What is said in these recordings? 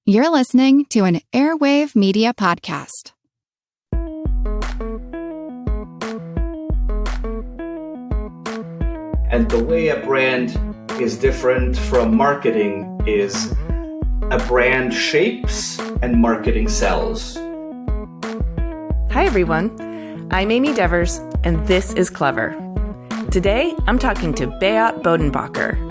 You're listening to an Airwave Media Podcast. And the way a brand is different from marketing is a brand shapes and marketing sells. Hi, everyone. I'm Amy Devers, and this is Clever. Today, I'm talking to Beat Baudenbacher.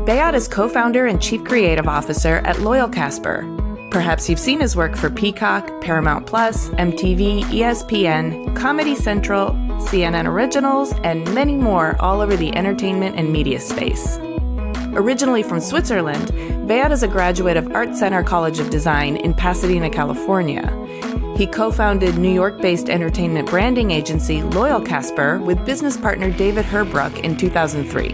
Beat is co-founder and chief creative officer at loyalkaspar. Perhaps you've seen his work for Peacock, Paramount Plus, MTV, ESPN, Comedy Central, CNN Originals, and many more all over the entertainment and media space. Originally from Switzerland, Beat is a graduate of Art Center College of Design in Pasadena, California. He co-founded New York-based entertainment branding agency loyalkaspar with business partner David Herbruck in 2003.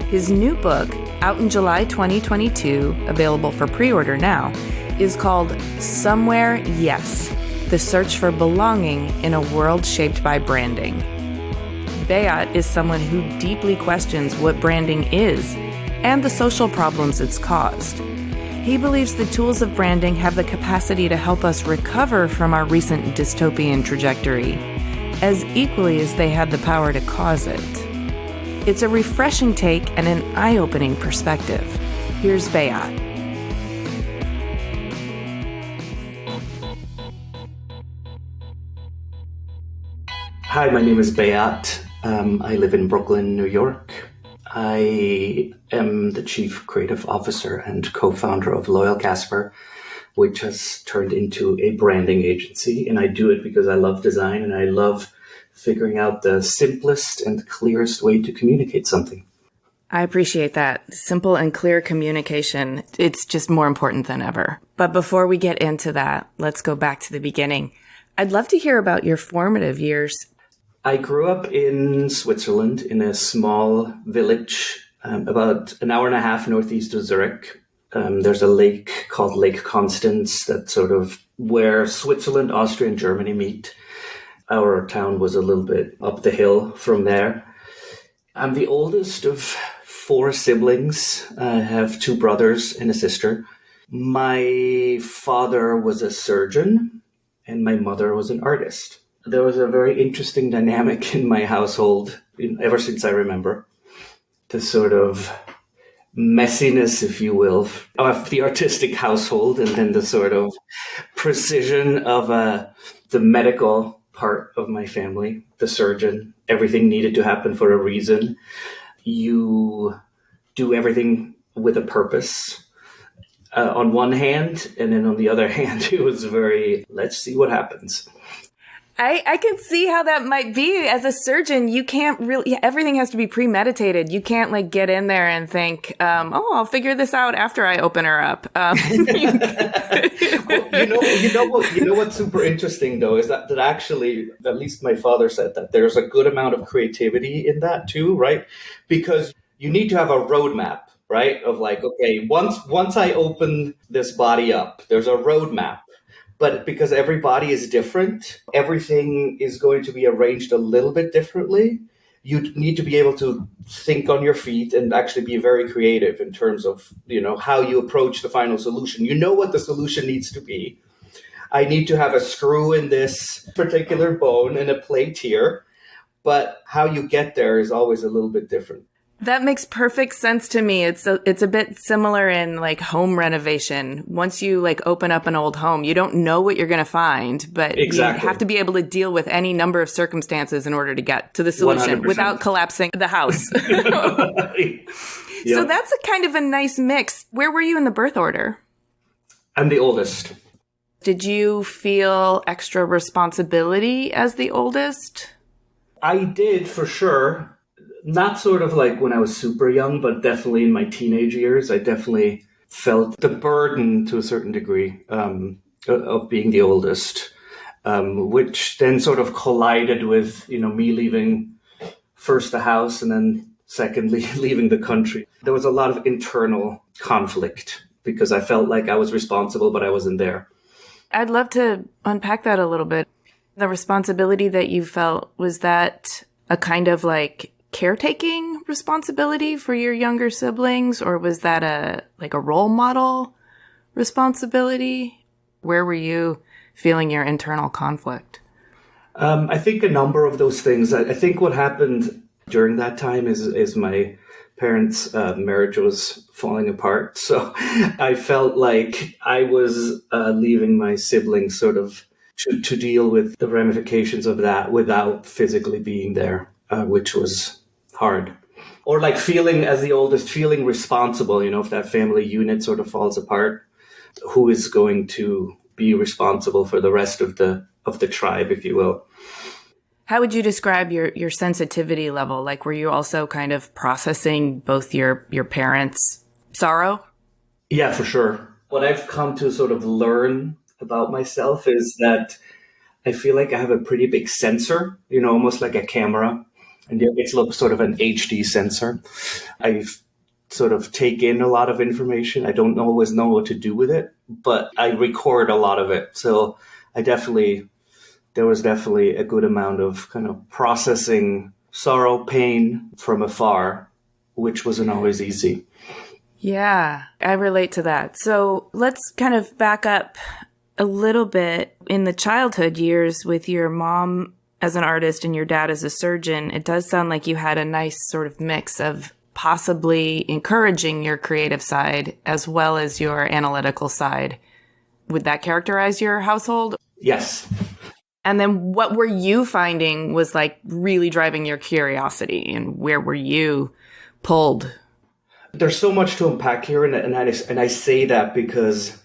His new book, out in July 2022, available for pre-order now, is called Somewhere Yes, The Search for Belonging in a World Shaped by Branding. Beat is someone who deeply questions what branding is and the social problems it's caused. He believes the tools of branding have the capacity to help us recover from our recent dystopian trajectory, as equally as they had the power to cause it. It's a refreshing take and an eye-opening perspective. Here's Beat. Hi, my name is Beat. I live in Brooklyn, New York. I am the chief creative officer and co-founder of loyalkaspar, which has turned into a branding agency. And I do it because I love design and I love figuring out the simplest and clearest way to communicate something. I appreciate that. Simple and clear communication. It's just more important than ever. But before we get into that, let's go back to the beginning. I'd love to hear about your formative years. I grew up in Switzerland in a small village about an hour and a half northeast of Zurich. There's a lake called Lake Constance that's sort of where Switzerland, Austria, and Germany meet. Our town was a little bit up the hill from there. I'm the oldest of 4 siblings. I have 2 brothers and a sister. My father was a surgeon and my mother was an artist. There was a very interesting dynamic in my household ever since I remember. The sort of messiness, if you will, of the artistic household, and then the sort of precision of the medical part of my family, the surgeon. Everything needed to happen for a reason. You do everything with a purpose on one hand, and then on the other hand, it was very, let's see what happens. I can see how that might be. As a surgeon, you can't really, everything has to be premeditated. You can't get in there and think, I'll figure this out after I open her up. You know what's super interesting though, is that actually, at least my father said that there's a good amount of creativity in that too, right? Because you need to have a roadmap, right? Of okay, once I open this body up, there's a roadmap. But because every body is different, everything is going to be arranged a little bit differently. You need to be able to think on your feet and actually be very creative in terms of, how you approach the final solution. You know what the solution needs to be. I need to have a screw in this particular bone and a plate here, but how you get there is always a little bit different. That makes perfect sense to me. It's a bit similar in home renovation. Once you open up an old home, you don't know what you're going to find, but exactly. You have to be able to deal with any number of circumstances in order to get to the solution 100%. Without collapsing the house. Yep. So that's a kind of a nice mix. Where were you in the birth order? I'm the oldest. Did you feel extra responsibility as the oldest? I did, for sure. Not sort of when I was super young, but definitely in my teenage years, I definitely felt the burden to a certain degree of being the oldest, which then sort of collided with, me leaving first the house and then secondly, leaving the country. There was a lot of internal conflict because I felt like I was responsible, but I wasn't there. I'd love to unpack that a little bit. The responsibility that you felt, was that a kind of caretaking responsibility for your younger siblings, or was that a role model? responsibility? Where were you feeling your internal conflict? I think a number of those things. I think what happened during that time is my parents' marriage was falling apart. So I felt like I was leaving my siblings sort of to deal with the ramifications of that without physically being there, which was hard. Or like feeling, as the oldest, feeling responsible, if that family unit sort of falls apart, who is going to be responsible for the rest of the tribe, if you will. How would you describe your sensitivity level? Like, were you also kind of processing both your parents' sorrow? Yeah, for sure. What I've come to sort of learn about myself is that I feel like I have a pretty big sensor, almost like a camera. And it's sort of an HD sensor. I've sort of take in a lot of information. I don't always know what to do with it, but I record a lot of it. So there was definitely a good amount of kind of processing sorrow, pain from afar, which wasn't always easy. Yeah, I relate to that. So let's kind of back up a little bit. In the childhood years with your mom as an artist and your dad as a surgeon, it does sound like you had a nice sort of mix of possibly encouraging your creative side as well as your analytical side. Would that characterize your household? Yes. And then what were you finding was like really driving your curiosity, and where were you pulled? There's so much to unpack here. And I say that because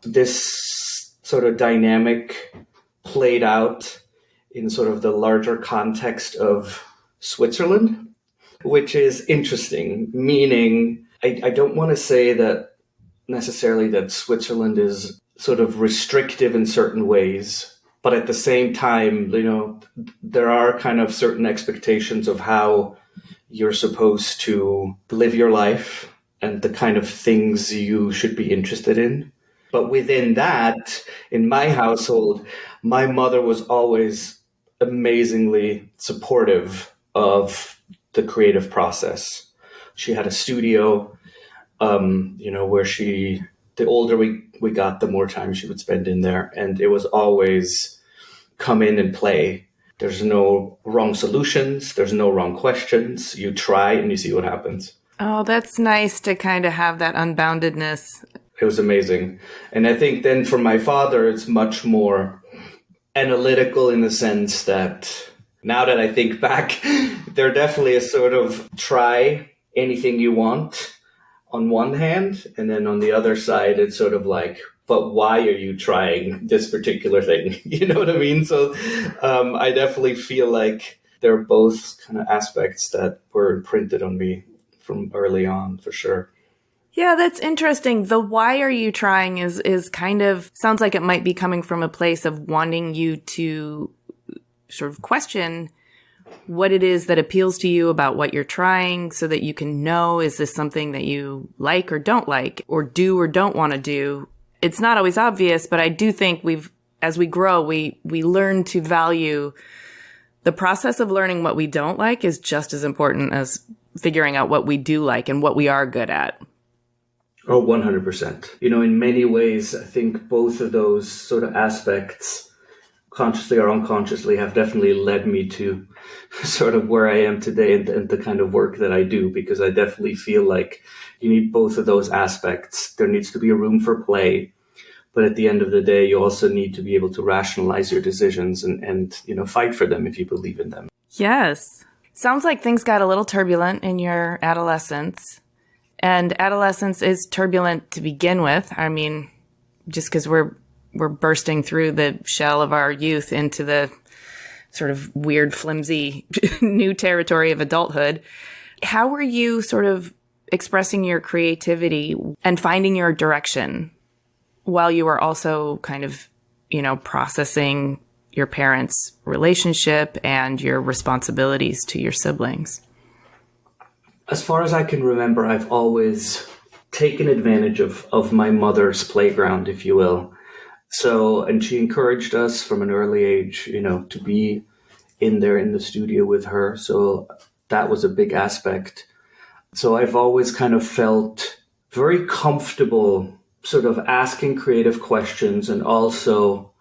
this sort of dynamic played out in sort of the larger context of Switzerland, which is interesting, meaning I don't want to say that necessarily that Switzerland is sort of restrictive in certain ways, but at the same time, there are kind of certain expectations of how you're supposed to live your life and the kind of things you should be interested in. But within that, in my household, my mother was always amazingly supportive of the creative process. She had a studio, where the older we got, the more time she would spend in there. And it was always come in and play. There's no wrong solutions. There's no wrong questions. You try and you see what happens. Oh, that's nice to kind of have that unboundedness. It was amazing. And I think then for my father, it's much more analytical in the sense that now that I think back, there definitely is sort of try anything you want on one hand. And then on the other side, it's sort of like, but why are you trying this particular thing? You know what I mean? So I definitely feel like they're both kind of aspects that were imprinted on me from early on, for sure. Yeah, that's interesting. The why are you trying is kind of sounds like it might be coming from a place of wanting you to sort of question what it is that appeals to you about what you're trying so that you can know, is this something that you like or don't like or do or don't want to do? It's not always obvious, but I do think as we grow, we learn to value the process of learning what we don't like is just as important as figuring out what we do like and what we are good at. Oh, 100%. In many ways, I think both of those sort of aspects, consciously or unconsciously, have definitely led me to sort of where I am today and the kind of work that I do, because I definitely feel like you need both of those aspects. There needs to be a room for play, but at the end of the day, you also need to be able to rationalize your decisions and fight for them if you believe in them. Yes. Sounds like things got a little turbulent in your adolescence. And adolescence is turbulent to begin with. I mean, just because we're bursting through the shell of our youth into the sort of weird, flimsy new territory of adulthood. How were you sort of expressing your creativity and finding your direction while you were also kind of, processing your parents' relationship and your responsibilities to your siblings? As far as I can remember, I've always taken advantage of my mother's playground, if you will. So, and she encouraged us from an early age, to be in there in the studio with her. So that was a big aspect. So I've always kind of felt very comfortable sort of asking creative questions and also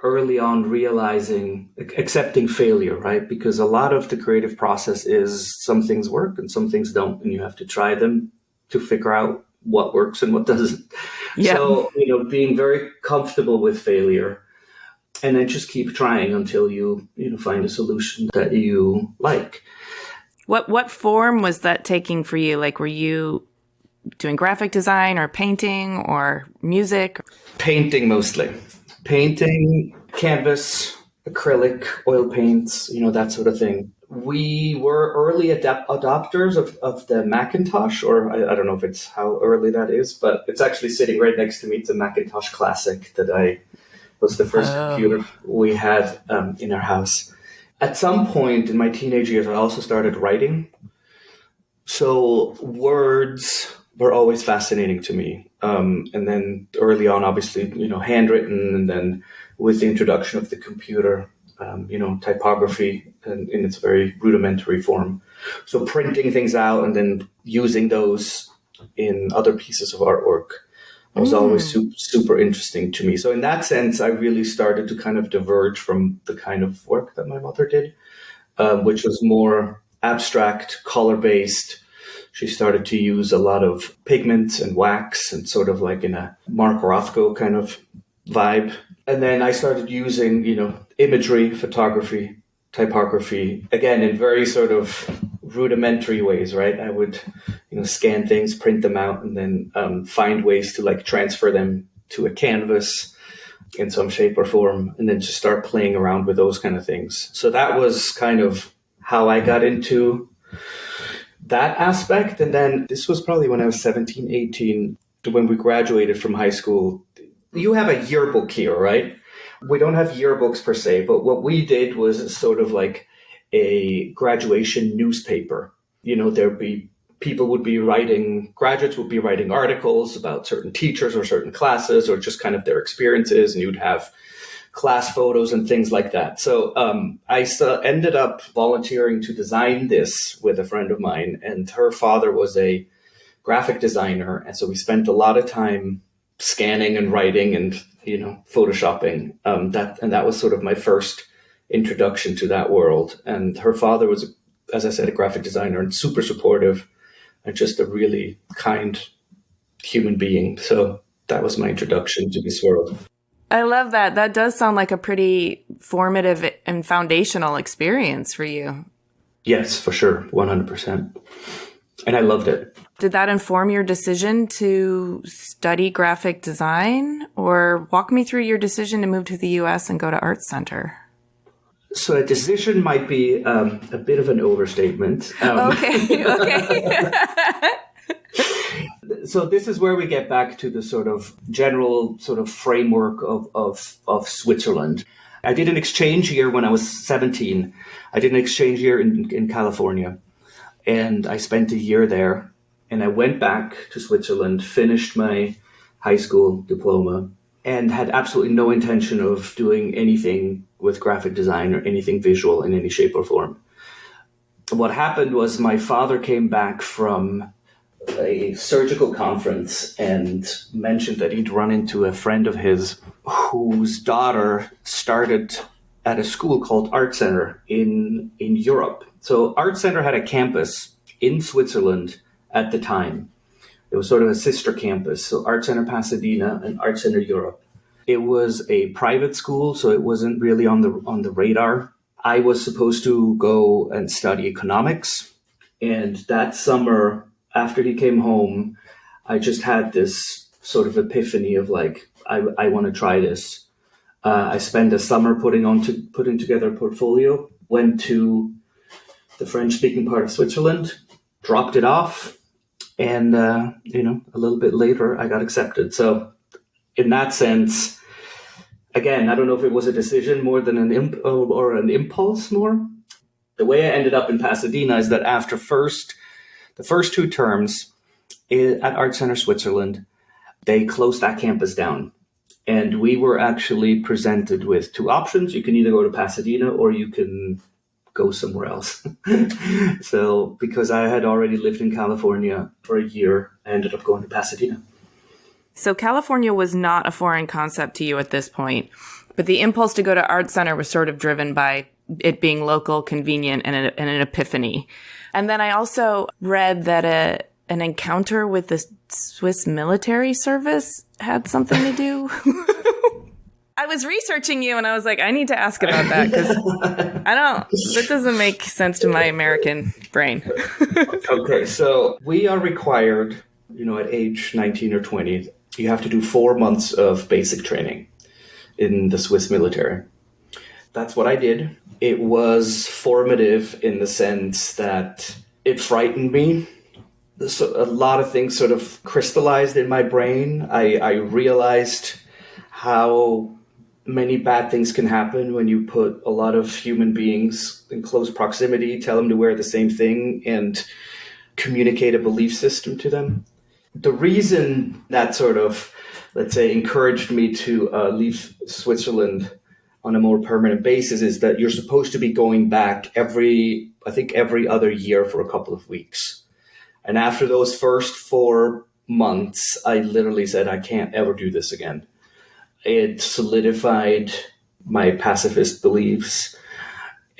early on realizing, accepting failure, right? Because a lot of the creative process is some things work and some things don't, and you have to try them to figure out what works and what doesn't. Yeah. So, being very comfortable with failure and then just keep trying until you find a solution that you like. What form was that taking for you? Like, were you doing graphic design or painting or music? Painting mostly. Painting, canvas, acrylic, oil paints, that sort of thing. We were early adopters of the Macintosh, or I don't know if it's how early that is, but it's actually sitting right next to me. It's a Macintosh Classic that was the first computer we had in our house. At some point in my teenage years, I also started writing. So words were always fascinating to me. And then early on, obviously, handwritten, and then with the introduction of the computer, typography in its very rudimentary form. So printing things out and then using those in other pieces of artwork was always super interesting to me. So in that sense, I really started to kind of diverge from the kind of work that my mother did, which was more abstract, color-based. She started to use a lot of pigments and wax and sort of like in a Mark Rothko kind of vibe. And then I started using, imagery, photography, typography, again, in very sort of rudimentary ways, right? I would, scan things, print them out, and then find ways to like transfer them to a canvas in some shape or form, and then just start playing around with those kind of things. So that was kind of how I got into that aspect. And then this was probably when I was 17, 18, when we graduated from high school. You have a yearbook here, right? We don't have yearbooks per se, but what we did was sort of like a graduation newspaper. Graduates would be writing articles about certain teachers or certain classes or just kind of their experiences, and you'd have class photos and things like that. So I ended up volunteering to design this with a friend of mine, and her father was a graphic designer. And so we spent a lot of time scanning and writing and, photoshopping. That was sort of my first introduction to that world. And her father was, as I said, a graphic designer and super supportive and just a really kind human being. So that was my introduction to this world. I love that. That does sound like a pretty formative and foundational experience for you. Yes, for sure. 100%. And I loved it. Did that inform your decision to study graphic design, or walk me through your decision to move to the US and go to Art Center? So a decision might be a bit of an overstatement. Okay. So this is where we get back to the sort of general sort of framework of Switzerland. I did an exchange year when I was 17. I did an exchange year in California, and I spent a year there. And I went back to Switzerland, finished my high school diploma, and had absolutely no intention of doing anything with graphic design or anything visual in any shape or form. What happened was my father came back from a surgical conference and mentioned that he'd run into a friend of his whose daughter started at a school called Art Center in Europe. So Art Center had a campus in Switzerland at the time. It was sort of a sister campus. So Art Center Pasadena and Art Center Europe. It was a private school, so it wasn't really on the radar. I was supposed to go and study economics. And that summer, after he came home, I just had this sort of epiphany of like, I want to try this. I spent a summer putting together a portfolio, went to the French-speaking part of Switzerland, dropped it off, and a little bit later, I got accepted. So in that sense, again, I don't know if it was a decision more than an impulse more. The way I ended up in Pasadena is that after the first 2 terms at Art Center Switzerland, they closed that campus down. And we were actually presented with 2 options. You can either go to Pasadena or you can go somewhere else. So because I had already lived in California for a year, I ended up going to Pasadena. So California was not a foreign concept to you at this point, but the impulse to go to Art Center was sort of driven by it being local, convenient, and an epiphany. And then I also read that an encounter with the Swiss military service had something to do. I was researching you and I was like, I need to ask about that because that doesn't make sense to my American brain. Okay, so we are required, at age 19 or 20, you have to do 4 months of basic training in the Swiss military. That's what I did. It was formative in the sense that it frightened me. So a lot of things sort of crystallized in my brain. I realized how many bad things can happen when you put a lot of human beings in close proximity, tell them to wear the same thing, and communicate a belief system to them. The reason that sort of, let's say, encouraged me to leave Switzerland on a more permanent basis is that you're supposed to be going back every other year for a couple of weeks. And after those first 4 months, I literally said, I can't ever do this again. It solidified my pacifist beliefs,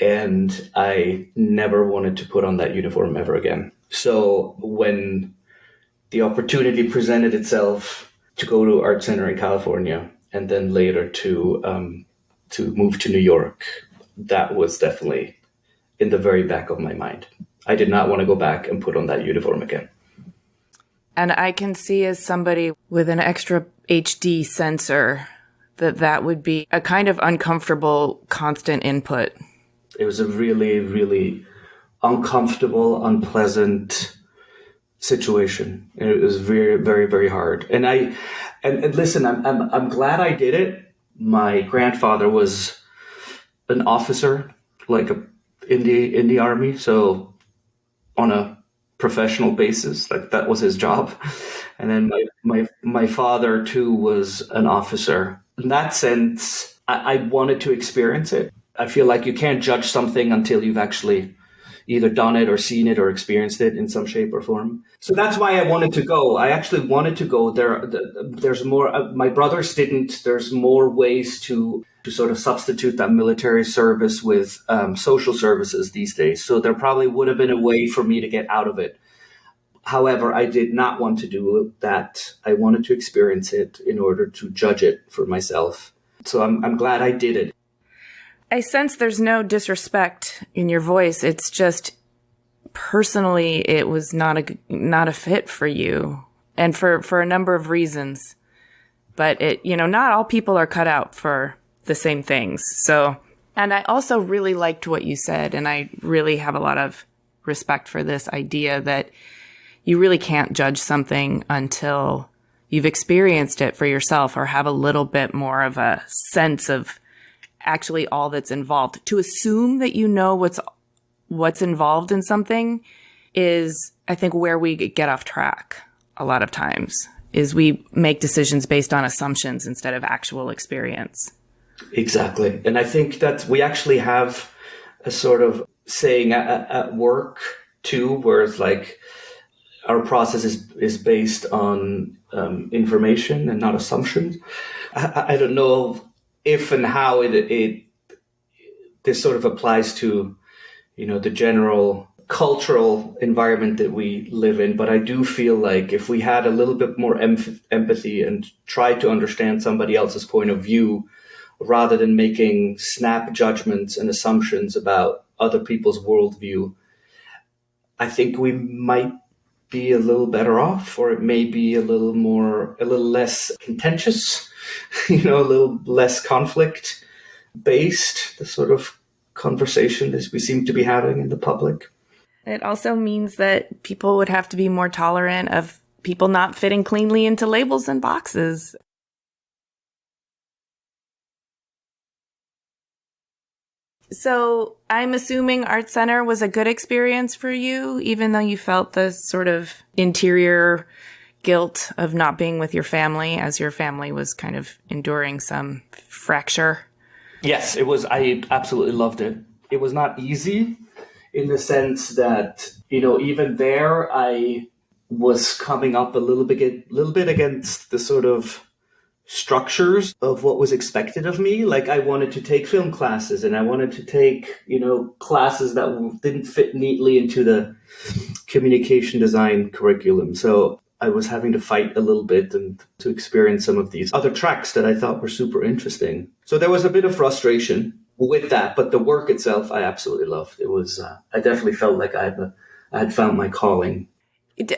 and I never wanted to put on that uniform ever again. So when the opportunity presented itself to go to Art Center in California and then later to move to New York, that was definitely in the very back of my mind. I did not want to go back and put on that uniform again. And I can see, as somebody with an extra HD sensor, that would be a kind of uncomfortable constant input. It was a really, really uncomfortable, unpleasant situation. And it was very, very, very hard. And listen, I'm glad I did it. My grandfather was an officer, like in the army, so on a professional basis, like that was his job. And then my father too was an officer. In that sense, I wanted to experience it. I feel like you can't judge something until you've actually either done it or seen it or experienced it in some shape or form. So that's why I wanted to go. I actually wanted to go there. There's more. My brothers didn't. There's more ways to sort of substitute that military service with social services these days. So there probably would have been a way for me to get out of it. However, I did not want to do that. I wanted to experience it in order to judge it for myself. So I'm glad I did it. I sense there's no disrespect in your voice. It's just personally, it was not a fit for you, and for a number of reasons. But not all people are cut out for the same things. So, and I also really liked what you said, and I really have a lot of respect for this idea that you really can't judge something until you've experienced it for yourself or have a little bit more of a sense of actually all that's involved. To assume that you know what's involved in something is, I think, where we get off track a lot of times, is we make decisions based on assumptions instead of actual experience. Exactly. And I think that we actually have a sort of saying at work too, where it's like our process is based on information and not assumptions. I don't know if and how this sort of applies to, the general cultural environment that we live in. But I do feel like if we had a little bit more empathy and tried to understand somebody else's point of view, rather than making snap judgments and assumptions about other people's worldview, I think we might be a little better off, or it may be a little less contentious, a little less conflict based, the sort of conversation that we seem to be having in the public. It also means that people would have to be more tolerant of people not fitting cleanly into labels and boxes. So I'm assuming Art Center was a good experience for you, even though you felt the sort of interior guilt of not being with your family, as your family was kind of enduring some fracture. Yes, it was. I absolutely loved it. It was not easy in the sense that, even there, I was coming up a little bit against the sort of structures of what was expected of me. Like I wanted to take film classes and I wanted to take, classes that didn't fit neatly into the communication design curriculum. So I was having to fight a little bit and to experience some of these other tracks that I thought were super interesting. So there was a bit of frustration with that, but the work itself, I absolutely loved. It was, I definitely felt like I had found my calling.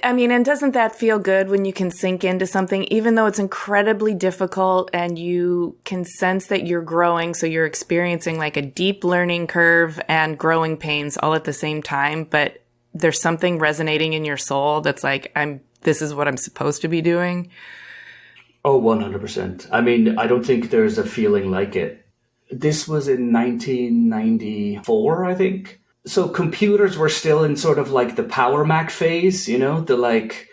I mean, and doesn't that feel good when you can sink into something, even though it's incredibly difficult and you can sense that you're growing? So you're experiencing like a deep learning curve and growing pains all at the same time. But there's something resonating in your soul that's like, this is what I'm supposed to be doing. Oh, 100%. I mean, I don't think there's a feeling like it. This was in 1994, I think. So computers were still in sort of like the Power Mac phase, the like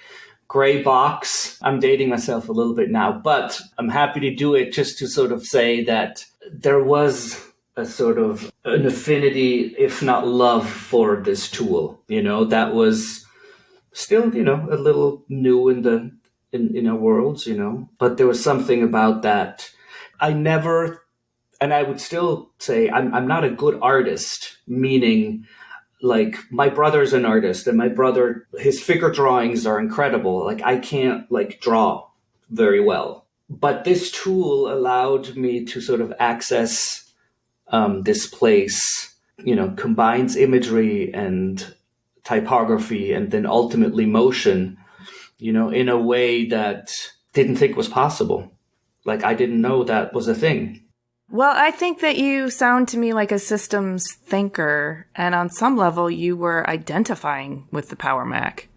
gray box. I'm dating myself a little bit now, but I'm happy to do it just to sort of say that there was a sort of an affinity, if not love, for this tool, that was still, a little new in our worlds, but there was something about that. And I would still say I'm not a good artist, meaning like my brother's an artist and my brother, his figure drawings are incredible. Like I can't like draw very well, but this tool allowed me to sort of access this place, combines imagery and typography and then ultimately motion, in a way that didn't think was possible. Like I didn't know that was a thing. Well, I think that you sound to me like a systems thinker, and on some level you were identifying with the Power Mac.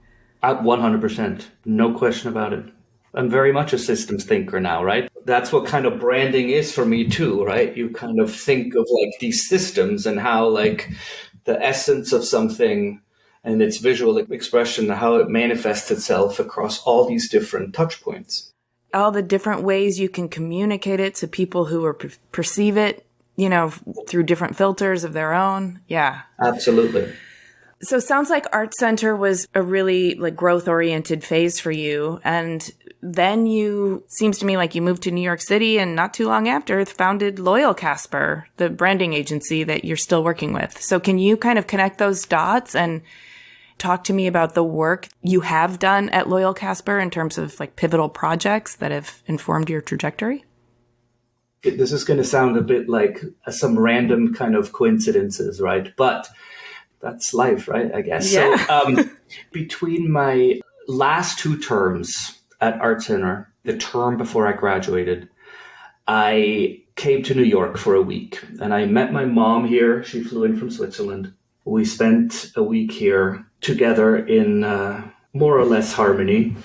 100%. No question about it. I'm very much a systems thinker now, right? That's what kind of branding is for me too, right? You kind of think of like these systems and how like the essence of something and its visual expression, how it manifests itself across all these different touch points. All the different ways you can communicate it to people who perceive it, through different filters of their own. Yeah. Absolutely. So it sounds like Art Center was a really like growth oriented phase for you. And then seems to me like you moved to New York City and not too long after founded loyalkaspar, the branding agency that you're still working with. So can you kind of connect those dots and talk to me about the work you have done at loyalkaspar in terms of like pivotal projects that have informed your trajectory? This is going to sound a bit like some random kind of coincidences, right? But that's life, right? I guess. Yeah. So between my last two terms at Art Center, the term before I graduated, I came to New York for a week and I met my mom here. She flew in from Switzerland. We spent a week here together in more or less harmony,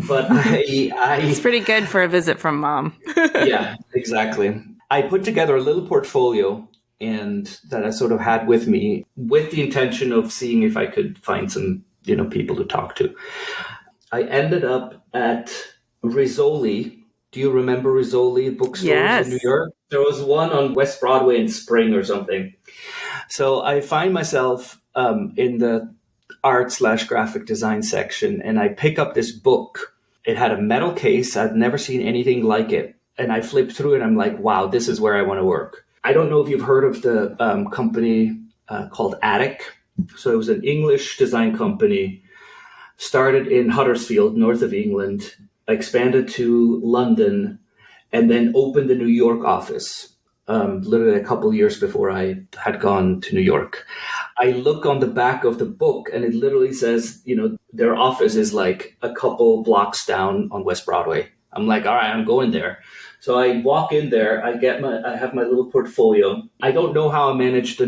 but It's pretty good for a visit from mom. Yeah, exactly. I put together a little portfolio and that I sort of had with me with the intention of seeing if I could find some, people to talk to. I ended up at Rizzoli. Do you remember Rizzoli bookstores Yes. in New York? There was one on West Broadway in Spring or something. So I find myself in the art/graphic design section and I pick up this book. It had a metal case. I'd never seen anything like it. And I flipped through it. I'm like, wow, this is where I want to work. I don't know if you've heard of the company called Attik. So it was an English design company, started in Huddersfield, north of England, expanded to London, and then opened the New York office. Literally a couple of years before I had gone to New York. I look on the back of the book and it literally says, their office is like a couple blocks down on West Broadway. I'm like, all right, I'm going there. So I walk in there, I have my little portfolio. I don't know how I managed to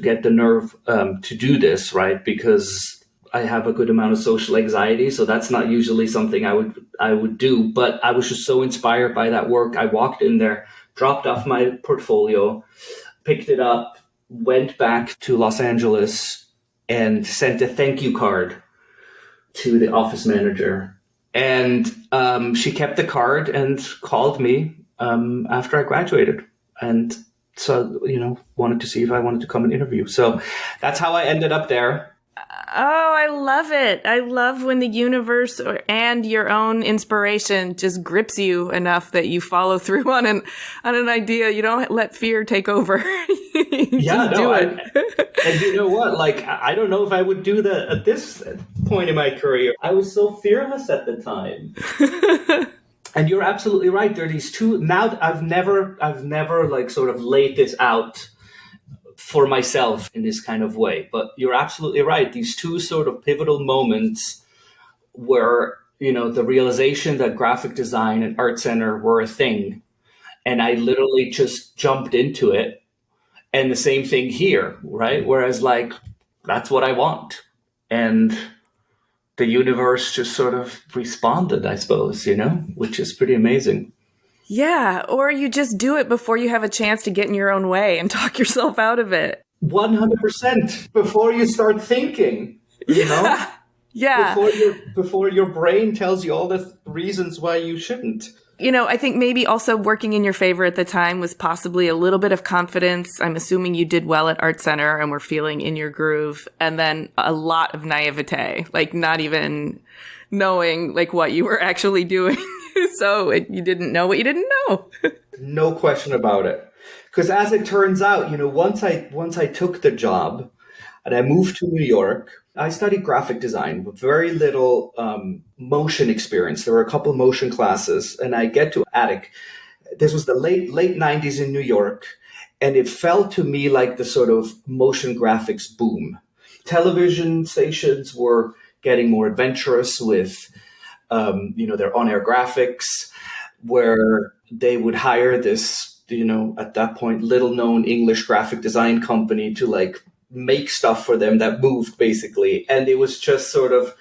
get the nerve to do this, right? Because I have a good amount of social anxiety. So that's not usually something I would do, but I was just so inspired by that work. I walked in there, dropped off my portfolio, picked it up, went back to Los Angeles and sent a thank you card to the office manager. And she kept the card and called me after I graduated. And so, wanted to see if I wanted to come and interview. So that's how I ended up there. Oh, I love it. I love when the universe and your own inspiration just grips you enough that you follow through on an idea. You don't let fear take over. Yeah, just do it. And you know what? Like, I don't know if I would do that at this point in my career. I was so fearless at the time. And you're absolutely right. There are these two. Now, I've never like sort of laid this out for myself in this kind of way. But you're absolutely right. These two sort of pivotal moments where, the realization that graphic design and art center were a thing. And I literally just jumped into it. And the same thing here, right? Whereas like, that's what I want. And the universe just sort of responded, I suppose, which is pretty amazing. Yeah. Or you just do it before you have a chance to get in your own way and talk yourself out of it. 100% before you start thinking, Yeah. Before your brain tells you all the reasons why you shouldn't. I think maybe also working in your favor at the time was possibly a little bit of confidence. I'm assuming you did well at Art Center and were feeling in your groove. And then a lot of naivete, like not even knowing like what you were actually doing. So you didn't know what you didn't know. No question about it. Because as it turns out, once I took the job and I moved to New York, I studied graphic design with very little motion experience. There were a couple of motion classes, and I get to Attik. This was the late 90s in New York, and it felt to me like the sort of motion graphics boom. Television stations were getting more adventurous with, their on-air graphics, where they would hire this, at that point, little-known English graphic design company to like make stuff for them that moved basically. And it was just sort of,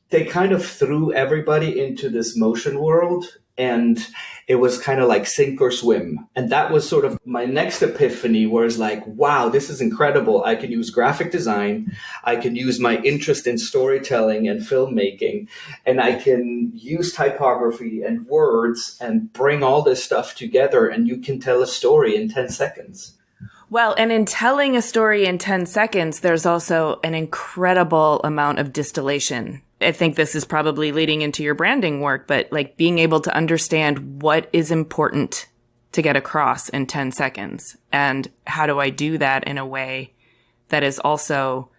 they kind of threw everybody into this motion world, and it was kind of like sink or swim. And that was sort of my next epiphany, where it's like, wow, this is incredible. I can use graphic design. I can use my interest in storytelling and filmmaking, and I can use typography and words and bring all this stuff together, and you can tell a story in 10 seconds. Well, and in telling a story in 10 seconds, there's also an incredible amount of distillation. I think this is probably leading into your branding work, but like being able to understand what is important to get across in 10 seconds. And how do I do that in a way that is also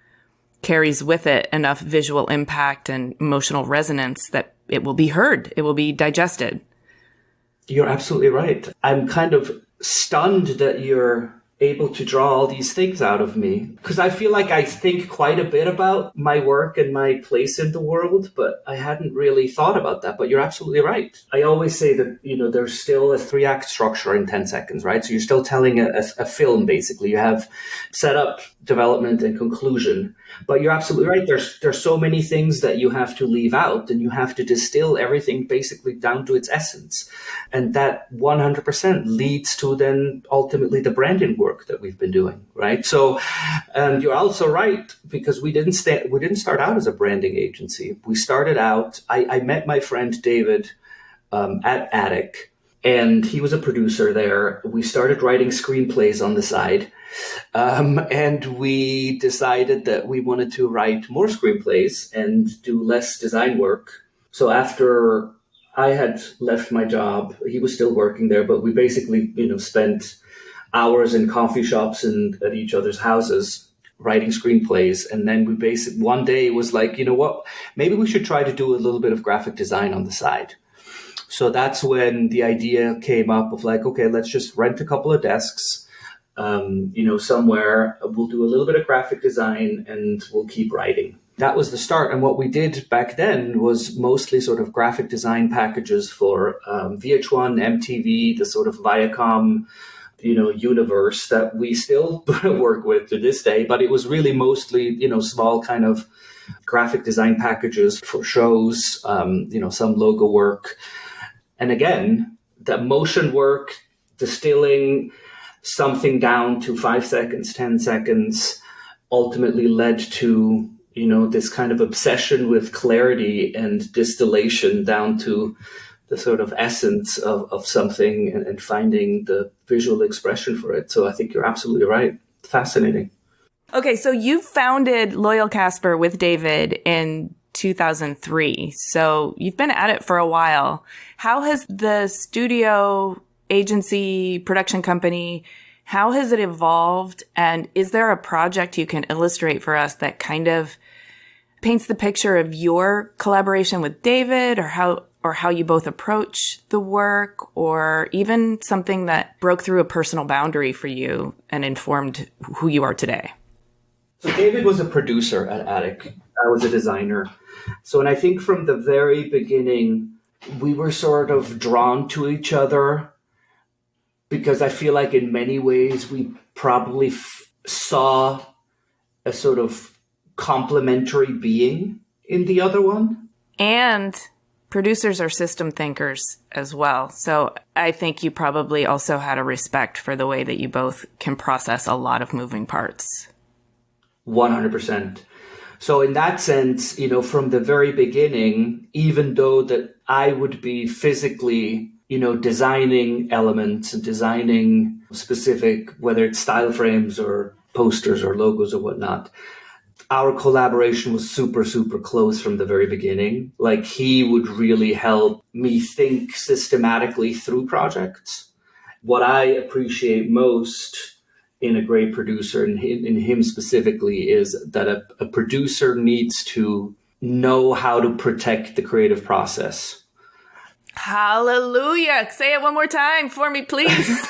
carries with it enough visual impact and emotional resonance that it will be heard, it will be digested. You're absolutely right. I'm kind of stunned that you're able to draw all these things out of me, because I feel like I think quite a bit about my work and my place in the world, but I hadn't really thought about that. But you're absolutely right. I always say that, there's still a 3-act structure in 10 seconds, right? So you're still telling a film, basically. You have setup, development, and conclusion. But you're absolutely right. There's so many things that you have to leave out, and you have to distill everything basically down to its essence. And that 100% leads to then ultimately the branding work that we've been doing, right? So, and you're also right, because we didn't start out as a branding agency. We started out, I met my friend David at Attik, and he was a producer there. We started writing screenplays on the side. And we decided that we wanted to write more screenplays and do less design work. So after I had left my job, he was still working there, but we basically, spent hours in coffee shops and at each other's houses writing screenplays. And then we basically one day was like, you know what, maybe we should try to do a little bit of graphic design on the side. So that's when the idea came up of like, okay, let's just rent a couple of desks, somewhere. We'll do a little bit of graphic design and we'll keep writing. That was the start. And what we did back then was mostly sort of graphic design packages for VH1, MTV, the sort of Viacom, universe that we still work with to this day. But it was really mostly, small kind of graphic design packages for shows, some logo work. And again, the motion work, distilling something down to 5 seconds, 10 seconds, ultimately led to, this kind of obsession with clarity and distillation down to the sort of essence of something and finding the visual expression for it. So I think you're absolutely right. Fascinating. Okay, so you founded Loyalkaspar with David in 2003. So you've been at it for a while. How has the studio, agency, production company, how has it evolved? And is there a project you can illustrate for us that kind of paints the picture of your collaboration with David, or how you both approach the work, or even something that broke through a personal boundary for you and informed who you are today? So David was a producer at Attik. I was a designer. So, and I think from the very beginning, we were sort of drawn to each other because I feel like in many ways we probably saw a sort of complementary being in the other one. And producers are system thinkers as well. So I think you probably also had a respect for the way that you both can process a lot of moving parts. 100%. So in that sense, you know, from the very beginning, even though that I would be physically, you know, designing elements and designing specific, whether it's style frames or posters or logos or whatnot, our collaboration was super, super close from the very beginning. Like, he would really help me think systematically through projects. What I appreciate most in a great producer, and in him specifically, is that a producer needs to know how to protect the creative process. Hallelujah. Say it one more time for me, please.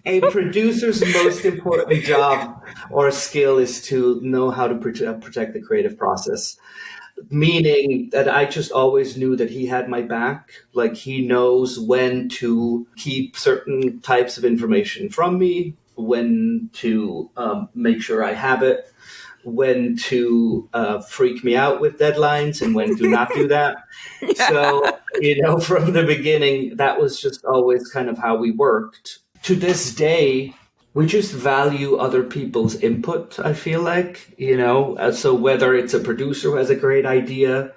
A producer's most important job or skill is to know how to protect the creative process. Meaning that I just always knew that he had my back. Like, he knows when to keep certain types of information from me, when to make sure I have it, when to freak me out with deadlines, and when to not do that. Yeah. So, you know, from the beginning, that was just always kind of how we worked. To this day, we just value other people's input, I feel like, you know. So whether it's a producer who has a great idea,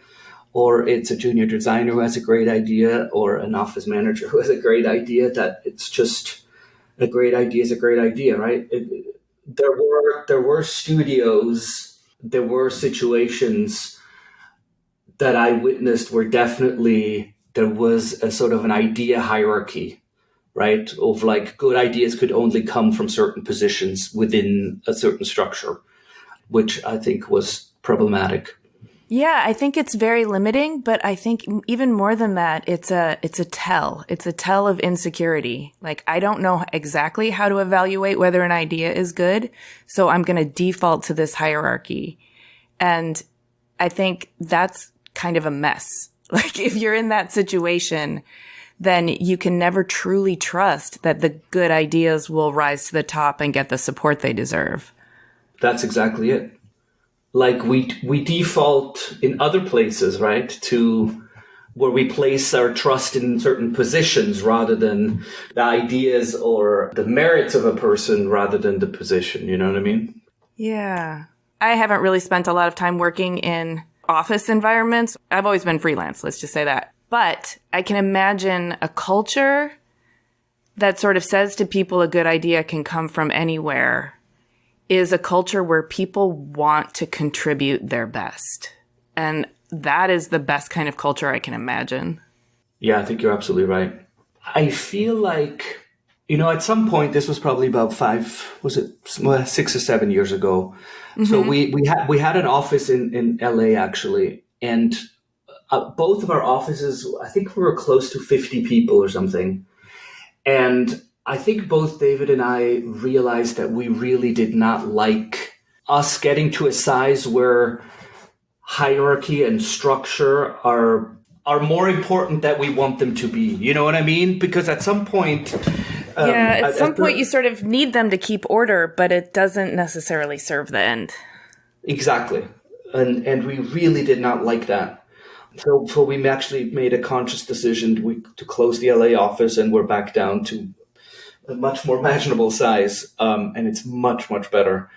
or it's a junior designer who has a great idea, or an office manager who has a great idea, that it's just a great idea is a great idea, right? There were studios, there were situations that I witnessed where definitely there was a sort of an idea hierarchy, right? Of like, good ideas could only come from certain positions within a certain structure, which I think was problematic. Yeah, I think it's very limiting, but I think even more than that, it's a tell. It's a tell of insecurity. Like, I don't know exactly how to evaluate whether an idea is good, so I'm going to default to this hierarchy. And I think that's kind of a mess. Like, if you're in that situation, then you can never truly trust that the good ideas will rise to the top and get the support they deserve. That's exactly it. Like, we default in other places, right, to where we place our trust in certain positions rather than the ideas or the merits of a person rather than the position. You know what I mean? Yeah. I haven't really spent a lot of time working in office environments. I've always been freelance, let's just say that. But I can imagine a culture that sort of says to people a good idea can come from anywhere is a culture where people want to contribute their best. And that is the best kind of culture I can imagine. Yeah, I think you're absolutely right. I feel like, you know, at some point, this was probably about 6 or 7 years ago. Mm-hmm. So we had an office in LA, actually. And both of our offices, I think we were close to 50 people or something. And I think both David and I realized that we really did not like us getting to a size where hierarchy and structure are more important than we want them to be. You know what I mean? Because at some point... at some point you sort of need them to keep order, but it doesn't necessarily serve the end. Exactly. And we really did not like that. So we actually made a conscious decision to close the LA office, and we're back down to a much more manageable size. And it's much, much better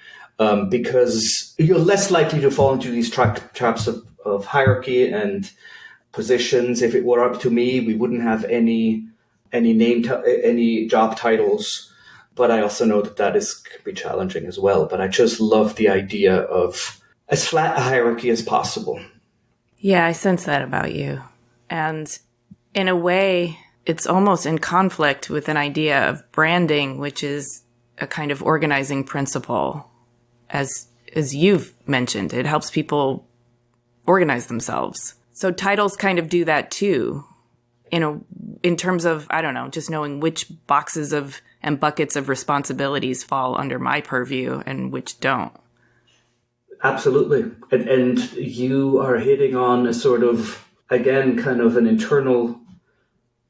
because you're less likely to fall into these traps of hierarchy and positions. If it were up to me, we wouldn't have any job titles. But I also know that can be challenging as well. But I just love the idea of as flat a hierarchy as possible. Yeah, I sense that about you. And in a way, it's almost in conflict with an idea of branding, which is a kind of organizing principle. As you've mentioned, it helps people organize themselves. So titles kind of do that too, in terms of, I don't know, just knowing which boxes and buckets of responsibilities fall under my purview and which don't. Absolutely. And you are hitting on a sort of, again, kind of an internal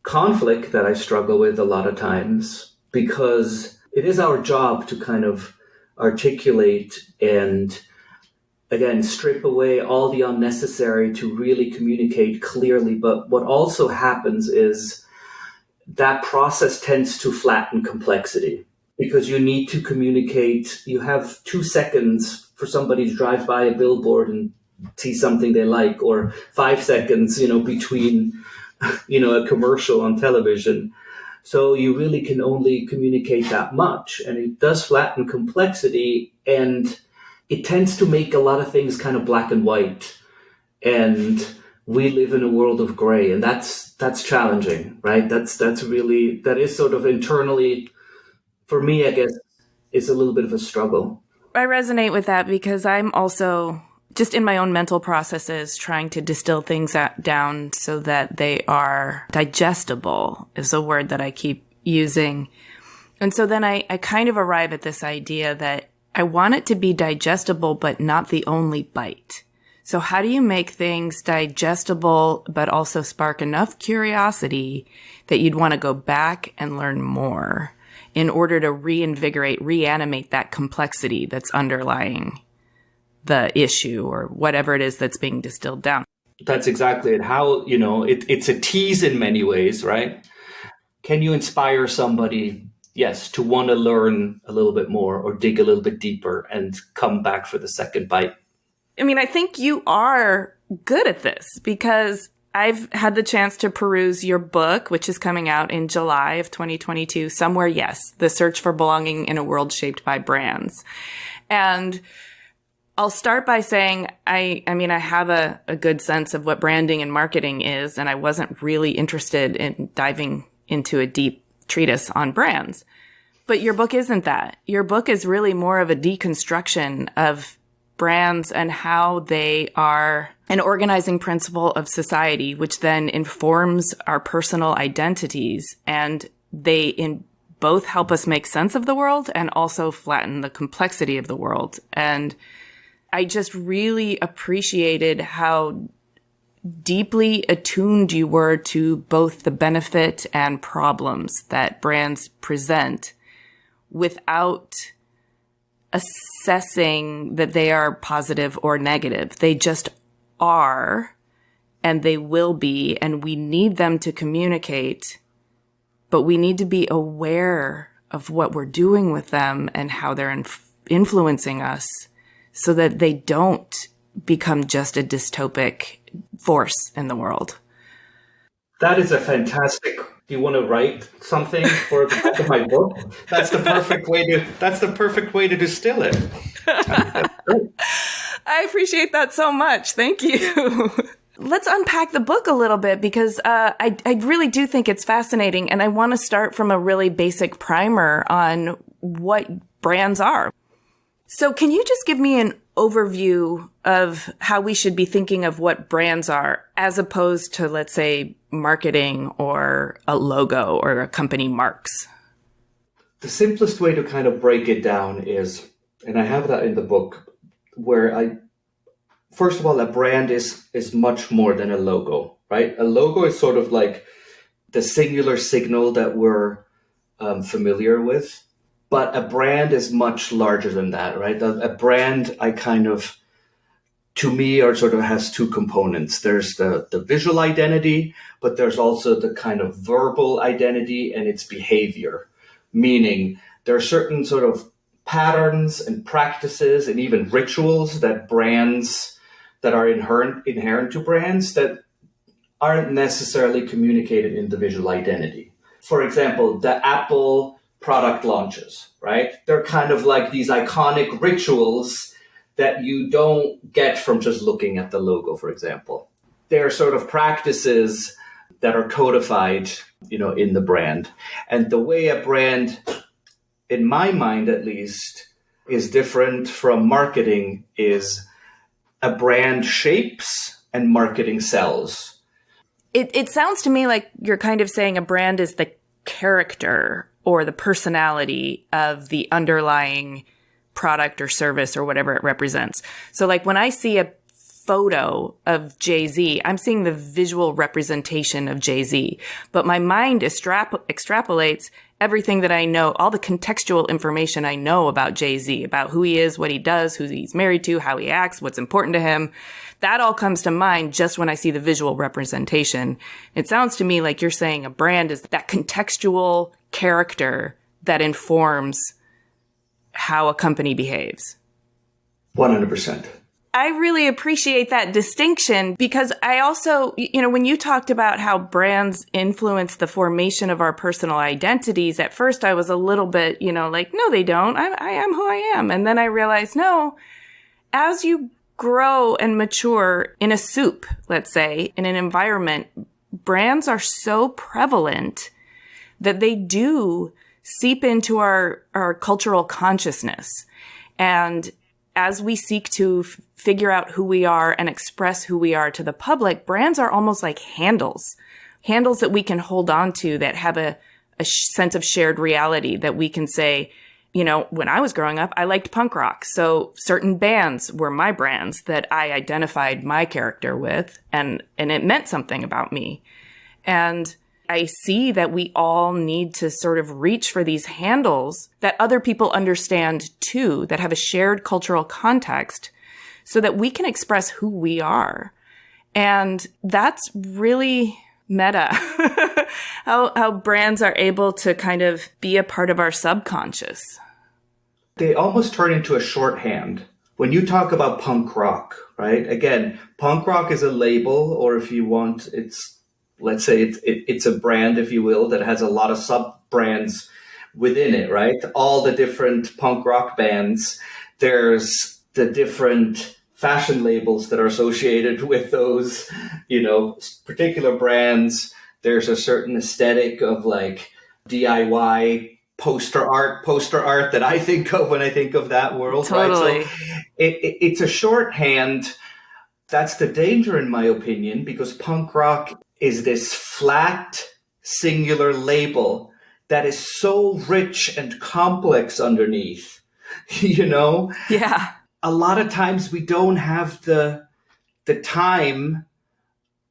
conflict that I struggle with a lot of times, because it is our job to kind of articulate and, again, strip away all the unnecessary to really communicate clearly. But what also happens is that process tends to flatten complexity, because you need to communicate. You have 2 seconds for somebody to drive by a billboard and see something they like, or 5 seconds, between, a commercial on television. So you really can only communicate that much. And it does flatten complexity, and it tends to make a lot of things kind of black and white. And we live in a world of gray, and that's challenging, right? That is sort of internally, for me, I guess, is a little bit of a struggle. I resonate with that because I'm also just in my own mental processes trying to distill things down so that they are digestible is a word that I keep using. And so then I kind of arrive at this idea that I want it to be digestible, but not the only bite. So how do you make things digestible, but also spark enough curiosity that you'd want to go back and learn more in order to reanimate that complexity that's underlying the issue or whatever it is that's being distilled down? That's exactly it. How, it's a tease in many ways, right? Can you inspire somebody, yes, to want to learn a little bit more or dig a little bit deeper and come back for the second bite? I mean, I think you are good at this because I've had the chance to peruse your book, which is coming out in July of 2022. Somewhere, yes, The Search for Belonging in a World Shaped by Brands. And I'll start by saying, I have a good sense of what branding and marketing is, and I wasn't really interested in diving into a deep treatise on brands. But your book isn't that. Your book is really more of a deconstruction of brands and how they are an organizing principle of society, which then informs our personal identities. And they both help us make sense of the world and also flatten the complexity of the world. And I just really appreciated how deeply attuned you were to both the benefit and problems that brands present without assessing that they are positive or negative. They just are, and they will be, and we need them to communicate, but we need to be aware of what we're doing with them and how they're influencing us so that they don't become just a dystopic force in the world. That is a fantastic. Do you want to write something for the back of my book? That's the perfect way to distill it. I appreciate that so much. Thank you. Let's unpack the book a little bit because I really do think it's fascinating, and I want to start from a really basic primer on what brands are. So can you just give me an overview of how we should be thinking of what brands are as opposed to, let's say, marketing or a logo or a company marks? The simplest way to kind of break it down is, and I have that in the book, where first of all, a brand is much more than a logo, right? A logo is sort of like the singular signal that we're familiar with. But a brand is much larger than that, right? A brand, to me, sort of has 2 components. There's the visual identity, but there's also the kind of verbal identity and its behavior. Meaning there are certain sort of patterns and practices and even rituals that are inherent to brands that aren't necessarily communicated in the visual identity. For example, the Apple product launches, right? They're kind of like these iconic rituals that you don't get from just looking at the logo, for example. They're sort of practices that are codified, in the brand. And the way a brand, in my mind at least, is different from marketing is a brand shapes and marketing sells. It sounds to me like you're kind of saying a brand is the character or the personality of the underlying product or service or whatever it represents. So like when I see a photo of Jay-Z, I'm seeing the visual representation of Jay-Z, but my mind extrapolates everything that I know, all the contextual information I know about Jay-Z, about who he is, what he does, who he's married to, how he acts, what's important to him. That all comes to mind just when I see the visual representation. It sounds to me like you're saying a brand is that contextual character that informs how a company behaves. 100%. I really appreciate that distinction because I also, when you talked about how brands influence the formation of our personal identities, at first I was a little bit, like, no, they don't. I am who I am. And then I realized, no, as you grow and mature in a soup, let's say, in an environment, brands are so prevalent that they do seep into our cultural consciousness. And as we seek to figure out who we are and express who we are to the public, brands are almost like handles that we can hold on to that have a sense of shared reality that we can say, when I was growing up, I liked punk rock. So certain bands were my brands that I identified my character with, and it meant something about me. And I see that we all need to sort of reach for these handles that other people understand too, that have a shared cultural context so that we can express who we are. And that's really meta, how brands are able to kind of be a part of our subconscious. They almost turn into a shorthand. When you talk about punk rock, right? Again, punk rock is a label, or if you want, let's say it's a brand, if you will, that has a lot of sub-brands within it, right? All the different punk rock bands, there's the different fashion labels that are associated with those, particular brands. There's a certain aesthetic of like DIY poster art that I think of when I think of that world, totally. Right? So it's a shorthand. That's the danger, in my opinion, because punk rock is this flat, singular label that is so rich and complex underneath, Yeah. A lot of times we don't have the time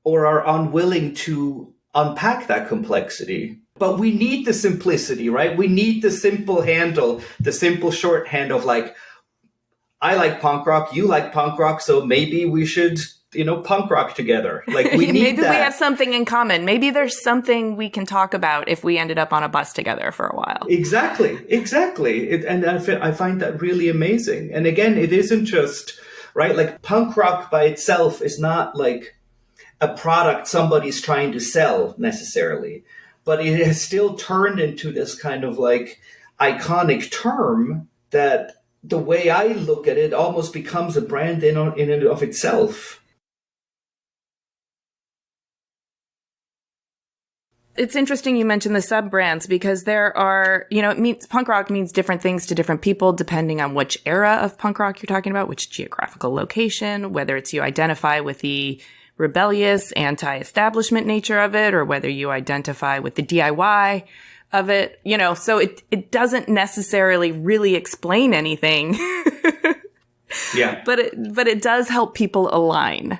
or are unwilling to unpack that complexity. But we need the simplicity, right? We need the simple handle, the simple shorthand of like, I like punk rock, you like punk rock, so maybe we should, punk rock together. Like we need maybe that. we have something in common. Maybe there's something we can talk about if we ended up on a bus together for a while. Exactly. And I find that really amazing. And again, it isn't just, right? Like punk rock by itself is not like a product somebody's trying to sell necessarily, but it has still turned into this kind of like iconic term that the way I look at it almost becomes a brand in and of itself. It's interesting you mentioned the sub-brands because there are, punk rock means different things to different people depending on which era of punk rock you're talking about, which geographical location, whether it's you identify with the rebellious, anti-establishment nature of it, or whether you identify with the DIY of it, so it doesn't necessarily really explain anything. Yeah. But it does help people align.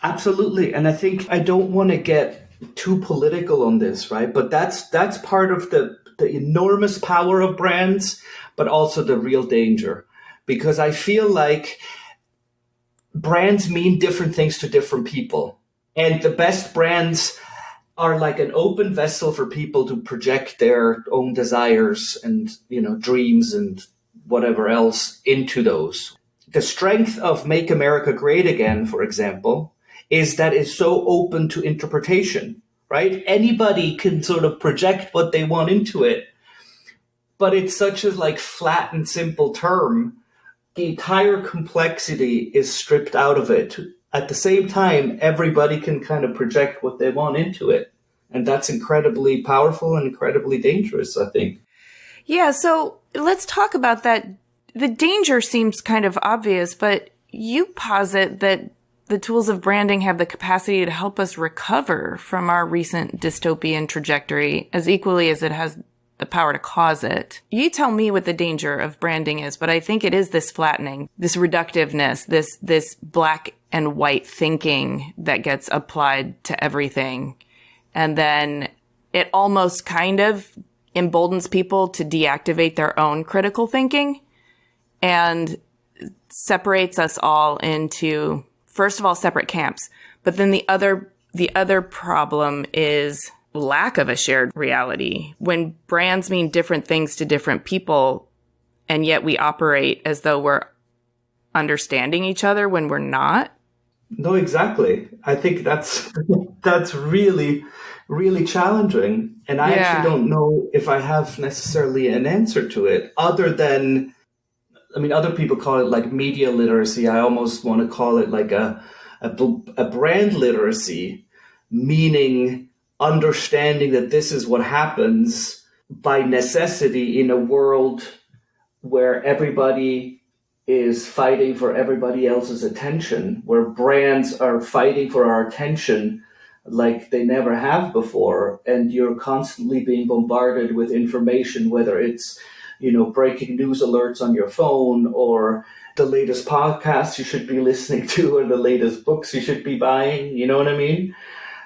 Absolutely. And I think I don't want to get too political on this, right? But that's part of the enormous power of brands, but also the real danger. Because I feel like brands mean different things to different people. And the best brands are like an open vessel for people to project their own desires and, dreams and whatever else into those. The strength of Make America Great Again, for example, is that it's so open to interpretation, right? Anybody can sort of project what they want into it. but it's such a like flat and simple term. The entire complexity is stripped out of it. At the same time, everybody can kind of project what they want into it. And that's incredibly powerful and incredibly dangerous, I think. Yeah, so let's talk about that. The danger seems kind of obvious, but you posit that the tools of branding have the capacity to help us recover from our recent dystopian trajectory as equally as it has the power to cause it. You tell me what the danger of branding is, but I think it is this flattening, this reductiveness, this black and white thinking that gets applied to everything. And then it almost kind of emboldens people to deactivate their own critical thinking and separates us all into, first of all, separate camps. But then the other problem is lack of a shared reality. When brands mean different things to different people, and yet we operate as though we're understanding each other when we're not. No, exactly. I think that's really, really challenging. And I actually don't know if I have necessarily an answer to it other than, I mean, other people call it like media literacy. I almost want to call it like a brand literacy, meaning understanding that this is what happens by necessity in a world where everybody is fighting for everybody else's attention, where brands are fighting for our attention like they never have before. And you're constantly being bombarded with information, whether it's, breaking news alerts on your phone or the latest podcasts you should be listening to or the latest books you should be buying. You know what I mean?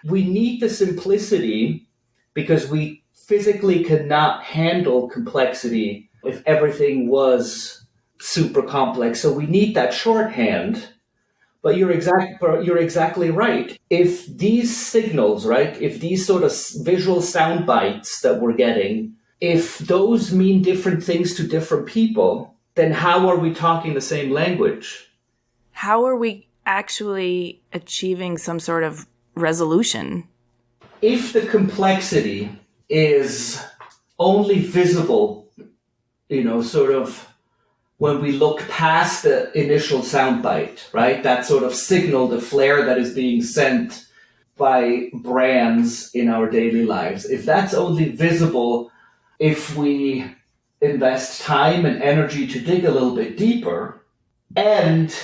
We need the simplicity because we physically cannot handle complexity if everything was super complex. So we need that shorthand. But you're exactly right. If these signals, right, if these sort of visual sound bites that we're getting, if those mean different things to different people, then how are we talking the same language? How are we actually achieving some sort of resolution? If the complexity is only visible, sort of when we look past the initial soundbite, right? That sort of signal, the flare that is being sent by brands in our daily lives. If that's only visible, if we invest time and energy to dig a little bit deeper, and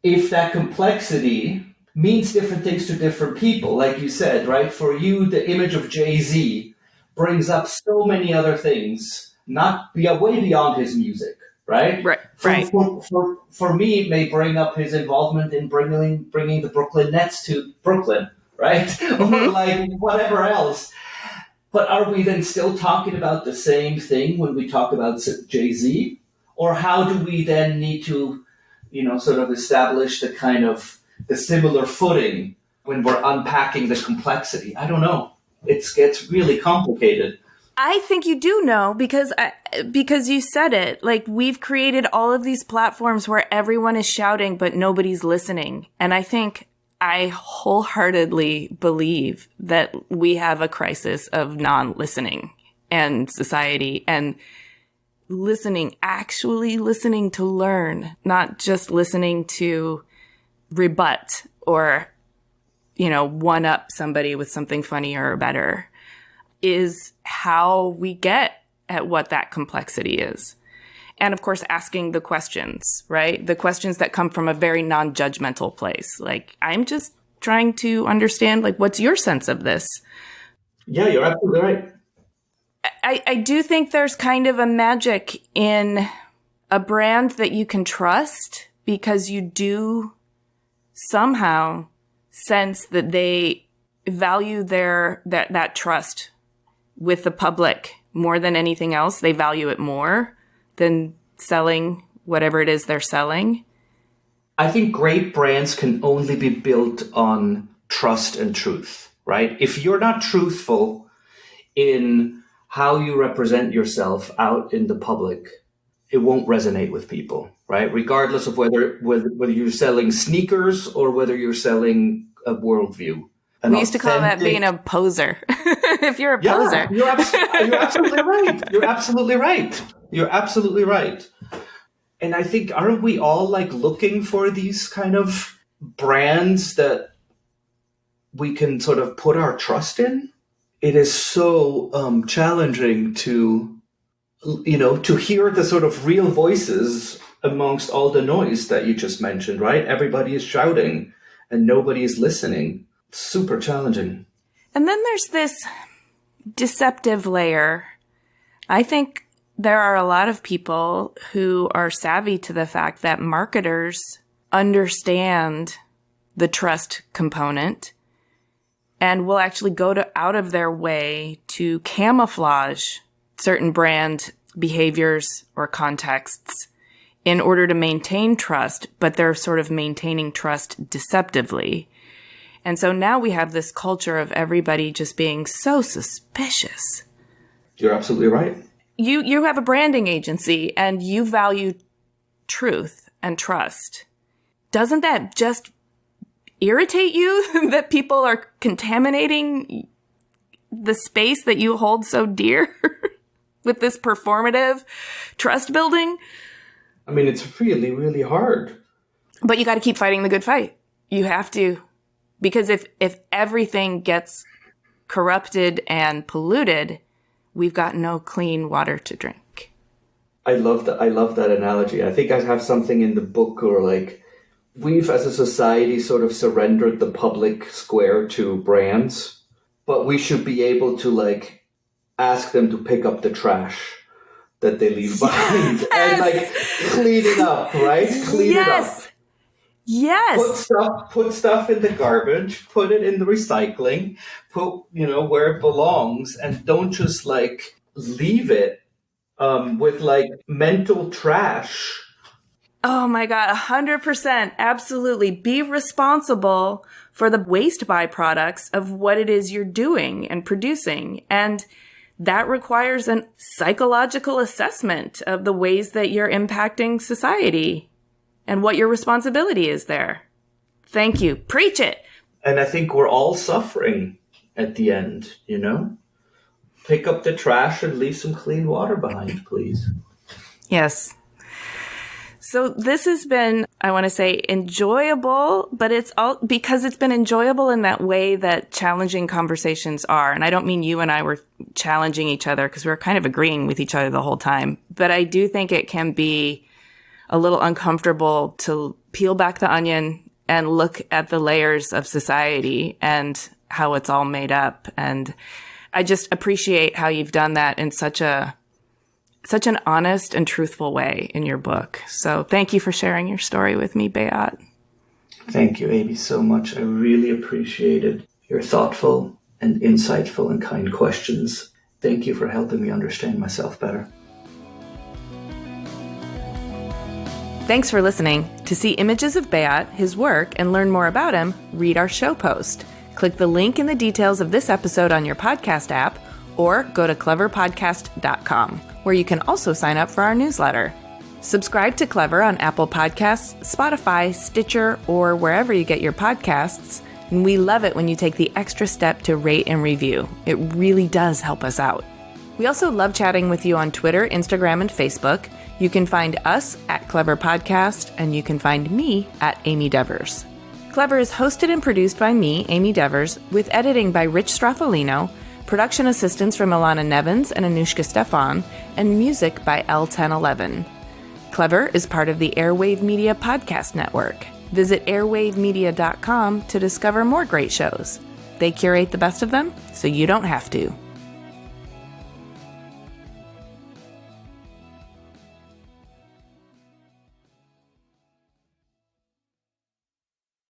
if that complexity means different things to different people, like you said, right? For you, the image of Jay-Z brings up so many other things, way beyond his music. Right. For me, it may bring up his involvement in bringing the Brooklyn Nets to Brooklyn, right? Mm-hmm. Or like whatever else. But are we then still talking about the same thing when we talk about Jay-Z? Or how do we then need to, sort of establish the similar footing when we're unpacking the complexity? I don't know. It gets really complicated. I think you do know because you said it. Like, we've created all of these platforms where everyone is shouting, but nobody's listening. And I wholeheartedly believe that we have a crisis of non-listening in society, and actually listening to learn, not just listening to rebut or, one up somebody with something funnier or better, is how we get at what that complexity is. And of course, asking the questions, right? The questions that come from a very non-judgmental place. Like, I'm just trying to understand, like, what's your sense of this? Yeah, you're absolutely right. I do think there's kind of a magic in a brand that you can trust because you do somehow sense that they value that trust with the public more than anything else. They value it more than selling whatever it is they're selling. I think great brands can only be built on trust and truth, right? If you're not truthful in how you represent yourself out in the public, it won't resonate with people, right? Regardless of whether you're selling sneakers or whether you're selling a worldview. We used to call that being a poser. If you're a poser. You're absolutely right. You're absolutely right. You're absolutely right. And I think, aren't we all like looking for these kind of brands that we can sort of put our trust in? It is so challenging to hear the sort of real voices amongst all the noise that you just mentioned, right? Everybody is shouting and nobody is listening. Super challenging. And then there's this deceptive layer. I think there are a lot of people who are savvy to the fact that marketers understand the trust component and will actually go out of their way to camouflage certain brand behaviors or contexts in order to maintain trust, but they're sort of maintaining trust deceptively. And so now we have this culture of everybody just being so suspicious. You're absolutely right. You have a branding agency and you value truth and trust. Doesn't that just irritate you that people are contaminating the space that you hold so dear with this performative trust building? I mean, it's really, really hard. But you got to keep fighting the good fight. You have to. Because if everything gets corrupted and polluted, we've got no clean water to drink. I love that analogy. I think I have something in the book or like we've as a society sort of surrendered the public square to brands, but we should be able to like ask them to pick up the trash that they leave behind and like clean it up, right? Clean it up. Yes. Put stuff in the garbage, put it in the recycling, put, where it belongs, and don't just like leave it with like mental trash. Oh my God, 100%. Absolutely. Be responsible for the waste byproducts of what it is you're doing and producing. And that requires a psychological assessment of the ways that you're impacting society and what your responsibility is there. Thank you. Preach it. And I think we're all suffering at the end, Pick up the trash and leave some clean water behind, please. Yes. So this has been, I want to say, enjoyable, but it's all because it's been enjoyable in that way that challenging conversations are. And I don't mean you and I were challenging each other because we were kind of agreeing with each other the whole time. But I do think it can be a little uncomfortable to peel back the onion and look at the layers of society and how it's all made up. And I just appreciate how you've done that in such an honest and truthful way in your book. So thank you for sharing your story with me, Beat. Thank you, Amy, so much. I really appreciated your thoughtful and insightful and kind questions. Thank you for helping me understand myself better. Thanks for listening. To see images of Beat, his work, and learn more about him, read our show post. Click the link in the details of this episode on your podcast app, or go to cleverpodcast.com, where you can also sign up for our newsletter. Subscribe to Clever on Apple Podcasts, Spotify, Stitcher, or wherever you get your podcasts, and we love it when you take the extra step to rate and review. It really does help us out. We also love chatting with you on Twitter, Instagram, and Facebook. You can find us at Clever Podcast, and you can find me at Amy Devers. Clever is hosted and produced by me, Amy Devers, with editing by Rich Straffolino, production assistance from Ilana Nevins and Anushka Stefan, and music by L1011. Clever is part of the Airwave Media Podcast Network. Visit airwavemedia.com to discover more great shows. They curate the best of them, so you don't have to.